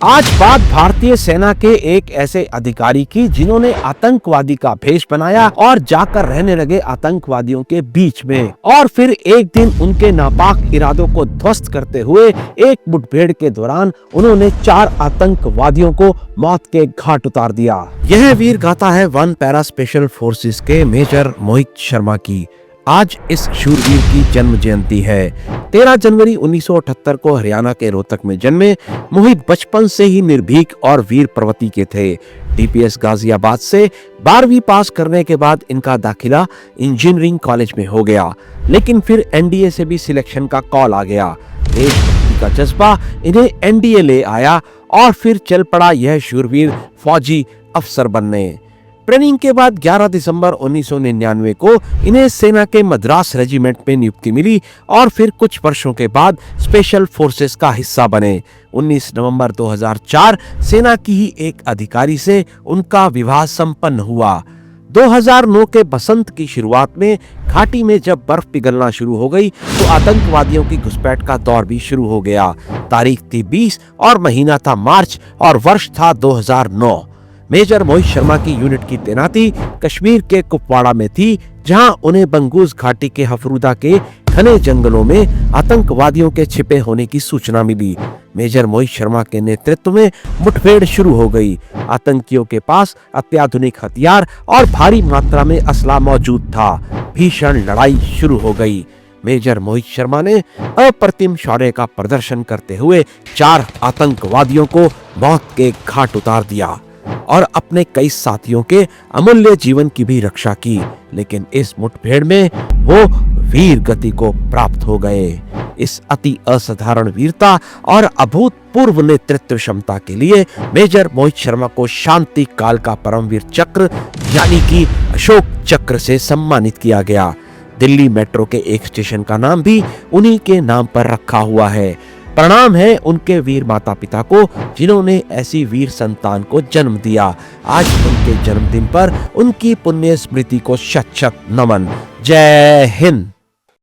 आज बात भारतीय सेना के एक ऐसे अधिकारी की जिन्होंने आतंकवादी का भेष बनाया और जाकर रहने लगे आतंकवादियों के बीच में, और फिर एक दिन उनके नापाक इरादों को ध्वस्त करते हुए एक मुठभेड़ के दौरान उन्होंने 4 आतंकवादियों को मौत के घाट उतार दिया। यह वीर गाथा है वन पैरा स्पेशल फोर्सेस के मेजर मोहित शर्मा की। आज इस शूरवीर की जन्म जयंती है। 13 जनवरी 1978 को हरियाणा के रोहतक में जन्मे मोहित बचपन से ही निर्भीक और वीर प्रवृत्ति के थे। डीपीएस गाजियाबाद से 12वीं पास करने के बाद इनका दाखिला इंजीनियरिंग कॉलेज में हो गया, लेकिन फिर एनडीए से भी सिलेक्शन का कॉल आ गया। देशभक्ति का जज्बा इन्हें एनडीए ले आया और फिर चल पड़ा यह शूरवीर फौजी अफसर बनने। ट्रेनिंग के बाद 11 दिसंबर 1999 को इन्हें सेना के मद्रास रेजिमेंट में नियुक्ति मिली और फिर कुछ वर्षों के बाद स्पेशल फोर्सेस का हिस्सा बने। 19 नवंबर 2004 सेना की ही एक अधिकारी से उनका विवाह संपन्न हुआ। 2009 के बसंत की शुरुआत में घाटी में जब बर्फ पिघलना शुरू हो गई तो आतंकवादियों की घुसपैठ का दौर भी शुरू हो गया। तारीख थी 20 और महीना था मार्च और वर्ष था 2009। मेजर मोहित शर्मा की यूनिट की तैनाती कश्मीर के कुपवाड़ा में थी, जहां उन्हें बंगूज घाटी के हफरूदा के घने जंगलों में आतंकवादियों के छिपे होने की सूचना मिली। मेजर मोहित शर्मा के नेतृत्व में मुठभेड़ शुरू हो गई। आतंकियों के पास अत्याधुनिक हथियार और भारी मात्रा में असला मौजूद था। भीषण लड़ाई शुरू हो गई। मेजर मोहित शर्मा ने अप्रतिम शौर्य का प्रदर्शन करते हुए 4 आतंकवादियों को मौत के घाट उतार दिया और अपने कई साथियों के अमूल्य जीवन की भी रक्षा की, लेकिन इस मुठभेड़ में वो वीर गति को प्राप्त हो गए। इस अति असाधारण वीरता और अभूतपूर्व नेतृत्व क्षमता के लिए मेजर मोहित शर्मा को शांति काल का परमवीर चक्र यानी कि अशोक चक्र से सम्मानित किया गया। दिल्ली मेट्रो के एक स्टेशन का नाम भी उन्हीं के नाम पर रखा हुआ है। प्रणाम है उनके वीर माता पिता को जिन्होंने ऐसी वीर संतान को जन्म दिया। आज उनके जन्मदिन पर उनकी पुण्य स्मृति को शत शत नमन। जय हिंद।